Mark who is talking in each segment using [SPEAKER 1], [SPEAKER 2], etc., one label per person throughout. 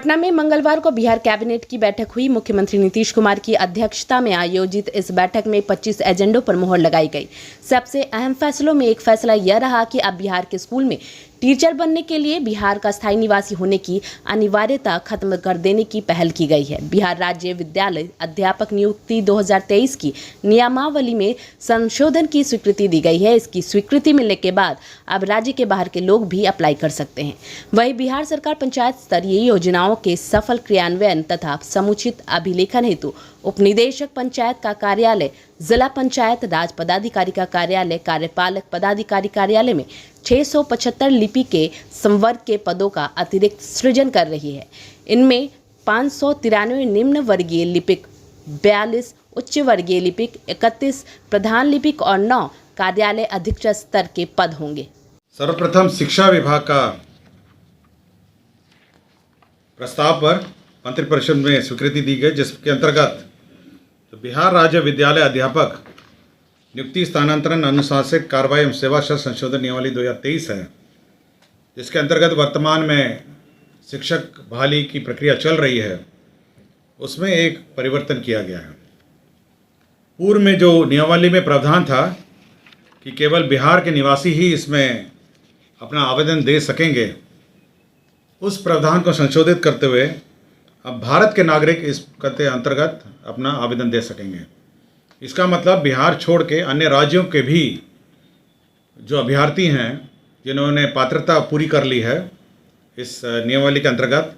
[SPEAKER 1] पटना में मंगलवार को बिहार कैबिनेट की बैठक हुई। मुख्यमंत्री नीतीश कुमार की अध्यक्षता में आयोजित इस बैठक में 25 एजेंडों पर मुहर लगाई गई। सबसे अहम फैसलों में एक फैसला यह रहा कि अब बिहार के स्कूल में टीचर बनने के लिए बिहार का स्थायी निवासी होने की अनिवार्यता खत्म कर देने की पहल की गई है। बिहार राज्य विद्यालय अध्यापक नियुक्ति 2023 की नियमावली में संशोधन की स्वीकृति दी गई है। इसकी स्वीकृति मिलने के बाद अब राज्य के बाहर के लोग भी अप्लाई कर सकते हैं। वहीं बिहार सरकार पंचायत स्तरीय योजनाओं के सफल क्रियान्वयन तथा समुचित अभिलेखन हेतु उपनिदेशक पंचायत का कार्यालय, जिला पंचायत राज पदाधिकारी का कार्यालय, कार्यपालक पदाधिकारी कार्यालय में 675 लिपि के संवर्ग के पदों का अतिरिक्त सृजन कर रही है। इनमें 593 निम्न वर्गीय लिपिक, 42 उच्च वर्गीय लिपिक, 31 प्रधान लिपिक और 9 कार्यालय अधीक्षक स्तर के पद होंगे।
[SPEAKER 2] सर्वप्रथम शिक्षा विभाग का प्रस्ताव पर मंत्रिपरिषद में स्वीकृति दी गई, जिसके अंतर्गत तो बिहार राज्य विद्यालय अध्यापक नियुक्ति, स्थानांतरण, अनुशासित कार्रवाई एवं सेवा शर्त संशोधन नियमावली 2023 है, जिसके अंतर्गत वर्तमान में शिक्षक बहाली की प्रक्रिया चल रही है, उसमें एक परिवर्तन किया गया है। पूर्व में जो नियमावली में प्रावधान था कि केवल बिहार के निवासी ही इसमें अपना आवेदन दे सकेंगे, उस प्रावधान को संशोधित करते हुए अब भारत के नागरिक इस के अंतर्गत अपना आवेदन दे सकेंगे। इसका मतलब बिहार छोड़ के अन्य राज्यों के भी जो अभ्यर्थी हैं, जिन्होंने पात्रता पूरी कर ली है इस नियमावली के अंतर्गत,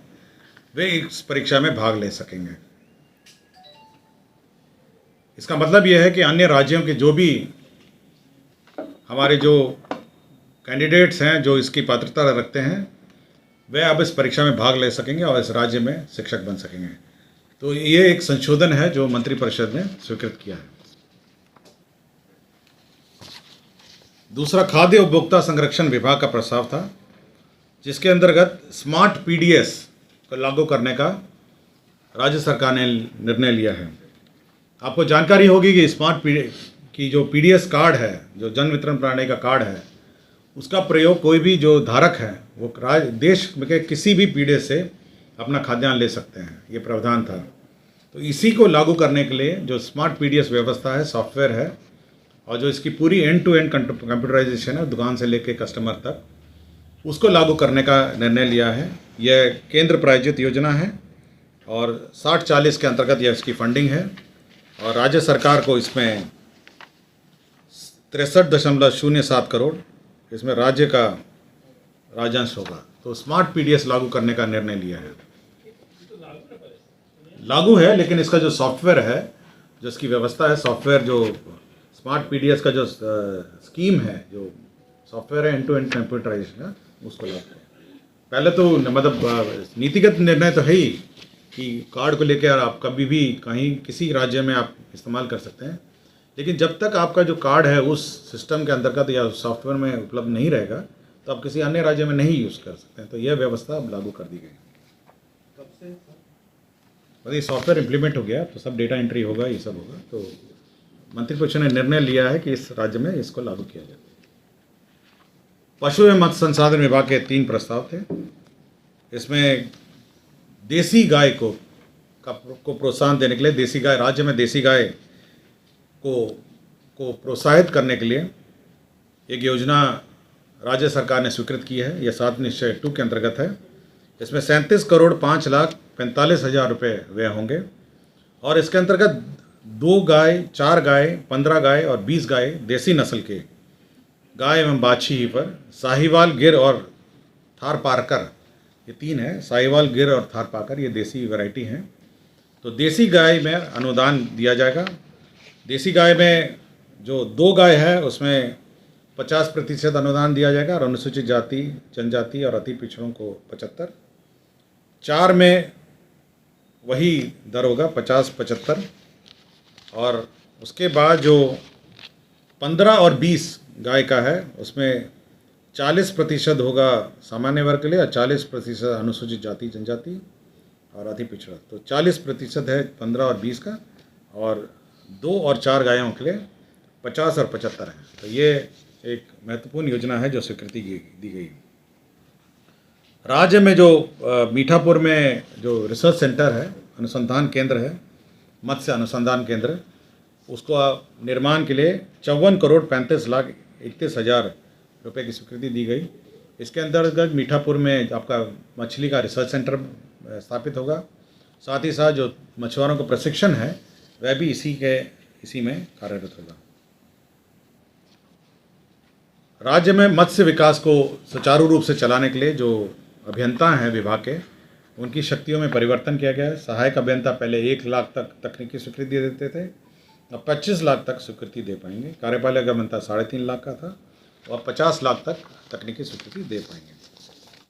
[SPEAKER 2] वे इस परीक्षा में भाग ले सकेंगे। इसका मतलब यह है कि अन्य राज्यों के जो भी हमारे जो कैंडिडेट्स हैं, जो इसकी पात्रता रखते हैं, वे अब इस परीक्षा में भाग ले सकेंगे और इस राज्य में शिक्षक बन सकेंगे। तो ये एक संशोधन है जो मंत्रिपरिषद ने स्वीकृत किया है। दूसरा, खाद्य उपभोक्ता संरक्षण विभाग का प्रस्ताव था, जिसके अंतर्गत स्मार्ट पीडीएस को लागू करने का राज्य सरकार ने निर्णय लिया है। आपको जानकारी होगी कि स्मार्ट की जो पीडीएस कार्ड है, जो जन वितरण प्रणाली का कार्ड है, उसका प्रयोग कोई भी जो धारक है वो देश के किसी भी पीडीएस से अपना खाद्यान्न ले सकते हैं, ये प्रावधान था। तो इसी को लागू करने के लिए जो स्मार्ट पीडीएस व्यवस्था है, सॉफ्टवेयर है, और जो इसकी पूरी एंड टू एंड कंप्यूटराइजेशन है, दुकान से लेके कस्टमर तक, उसको लागू करने का निर्णय लिया है। यह केंद्र प्रायोजित योजना है और 60-40 के अंतर्गत यह इसकी फंडिंग है और राज्य सरकार को इसमें 63.07 करोड़ इसमें राज्य का राजस्व होगा। तो स्मार्ट पीडीएस लागू करने का निर्णय लिया है। लागू है, लेकिन इसका जो सॉफ्टवेयर है, जो इसकी व्यवस्था है, सॉफ्टवेयर जो स्मार्ट पीडीएस का जो स्कीम है, जो सॉफ्टवेयर है एंड टू एंड कंप्यूटराइजेशन का, उसको लागू पहले तो मतलब नीतिगत निर्णय तो है ही कि कार्ड को लेकर आप कभी भी कहीं किसी राज्य में आप इस्तेमाल कर सकते हैं, लेकिन जब तक आपका जो कार्ड है उस सिस्टम के अंतर्गत या सॉफ्टवेयर में उपलब्ध नहीं रहेगा, तो आप किसी अन्य राज्य में नहीं यूज़ कर सकते हैं। तो यह व्यवस्था अब लागू कर दी गई। बस ये सॉफ्टवेयर इम्प्लीमेंट हो गया तो सब डेटा एंट्री होगा, ये सब होगा। तो मंत्रिपरिषद ने निर्णय लिया है कि इस राज्य में इसको लागू किया जाए। पशु एवं मत्स्य संसाधन विभाग के 3 प्रस्ताव थे। इसमें देसी गाय को प्रोत्साहन देने के लिए, देसी गाय राज्य में देसी गाय को प्रोत्साहित करने के लिए एक योजना राज्य सरकार ने स्वीकृत की है। यह 7 निश्चय 2 के अंतर्गत है। इसमें 37,05,45,000 रुपये व्यय होंगे और इसके अंतर्गत 2 गाय, 4 गाय, 15 गाय और 20 गाय देसी नस्ल के गाय एवं बाछी पर साहिवाल, गिर और थारपारकर, ये 3 है। साहिवाल, गिर और थारपारकर ये देसी वैरायटी हैं। तो देसी गाय में अनुदान दिया जाएगा। देसी गाय में जो 2 गाय है उसमें 50% अनुदान दिया जाएगा और अनुसूचित जाति, जनजाति और अति पिछड़ों को 75। 4 में वही दर होगा 50-75 और उसके बाद जो 15 और 20 गाय का है उसमें 40% होगा सामान्य वर्ग के लिए और 40% अनुसूचित जाति, जनजाति और अति पिछड़ा। तो 40% है 15 और 20 का, और 2 और 4 गायों के लिए 50 और 75 है। तो ये एक महत्वपूर्ण योजना है जो स्वीकृति दी गई। राज्य में जो मीठापुर में जो रिसर्च सेंटर है, अनुसंधान केंद्र है, मत्स्य अनुसंधान केंद्र, उसको निर्माण के लिए 54,35,31,000 रुपये की स्वीकृति दी गई। इसके अंतर्गत मीठापुर में आपका मछली का रिसर्च सेंटर स्थापित होगा। साथ ही साथ जो मछुआरों का प्रशिक्षण है वह भी इसी में कार्यरत होगा। राज्य में मत्स्य विकास को सुचारू रूप से चलाने के लिए जो अभियंता हैं विभाग के, उनकी शक्तियों में परिवर्तन किया गया है। सहायक अभियंता पहले 1 लाख तक तकनीकी स्वीकृति देते थे, अब 25 लाख तक स्वीकृति दे पाएंगे। कार्यपालक अभियंता 3.5 लाख का था, और 50 लाख तक तकनीकी स्वीकृति दे पाएंगे।